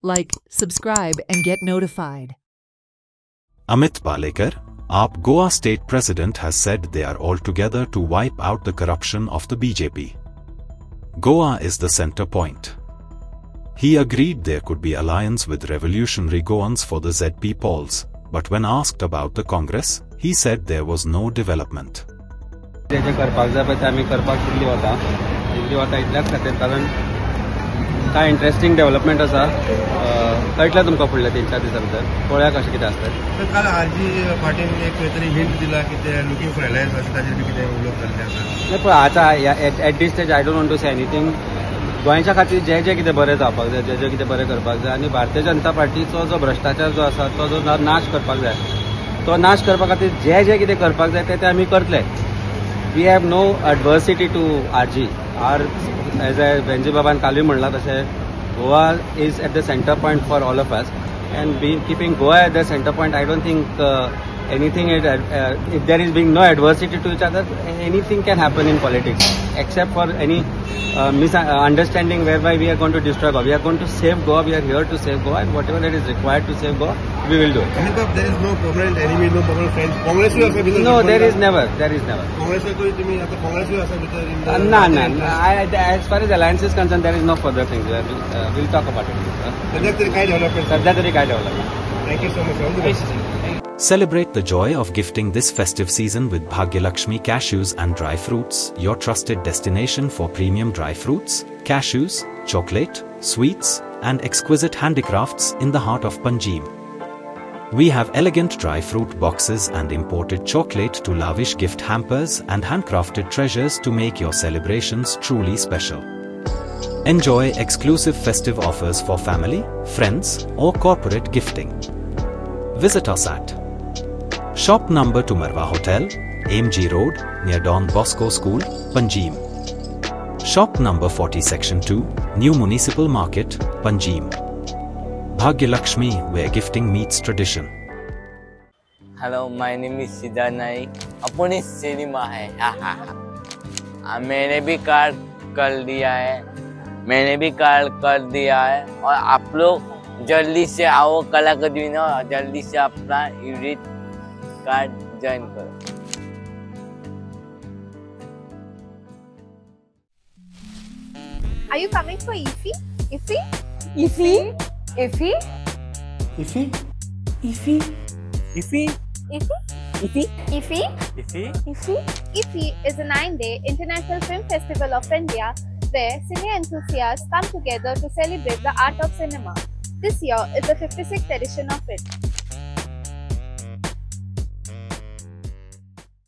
like, subscribe and get notified. Amit Palekar, AAP Goa State President, has said they are all together to wipe out the corruption of the BJP. Goa is the center point. He agreed there could be alliance with revolutionary Goans for the ZP polls, but when asked about the Congress, he said there was no development. काय interesting development आसा कळटलें तुमकां फुडल्या 3-4 दिसां भितर पळया कशें कितें आसता काल आरजी पाटील एक तरी हिंट दिला की ते लुकिंग फॉर अलायन्स अशें ताजेर बी कितें उलोवप जाल्लें आसा नाही पळय आतां at this stage I don't want to say anything गोंयच्या खातीर जें कितें बरें जावपाक जाय जें कितें बरें करपाक जाय आनी भारतीय जनता पार्टीचो जो भ्रश्टाचार जो आसा तो जो नाश करपाक जाय तो नाश करपा खातीर जें कितें करपाक जाय तें आमी करतले we have no adversity to argue are as a बेंजी बाबान कालूय म्हणलां तशें Goa is at the center point for all of us and keeping Goa at the center point I don't think anything if there is being no adversity to each other, anything can happen in politics except for any misunderstanding whereby we are going to destroy Goa. We are going to save Goa. We are here to save Goa, and whatever that is required to save Goa, we will do it. And if there is no permanent enemy, no permanent friends, Congress will also be no, there is never. Congress will go to Congress will also be in the no. As far as alliance is concerned, there is no further things. We'll talk about it. Sadhya tari kai development. Thank you so much. All the best. Celebrate the joy of gifting this festive season with Bhagyalakshmi Cashews and Dry Fruits, your trusted destination for premium dry fruits, cashews, chocolate, sweets, and exquisite handicrafts in the heart of Panjim. We have elegant dry fruit boxes and imported chocolate to lavish gift hampers and handcrafted treasures to make your celebrations truly special. Enjoy exclusive festive offers for family, friends, or corporate gifting. Visit us at Shop number to Marwa Hotel, AMG Road, near Don Bosco School, Panjim. Shop number 40 Section 2, New Municipal Market, Panjim. Bhagyalakshmi, where gifting meets tradition. Hello, my name is Siddharth Naik. अपनी cinema है मैंने भी card कर दिया है और आप लोग जल्दी से आओ कलाकृति में और जल्दी से अपना यूनिट कार्ड ज्वाइन करो. Are you coming for IFFI? IFFI? IFFI? IFFI? IFFI? IFFI? IFFI? IFFI? IFFI? IFFI? IFFI? IFFI is a 9-day international film festival of India where cine enthusiasts come together to celebrate the art of cinema. This year is the 56th edition of it.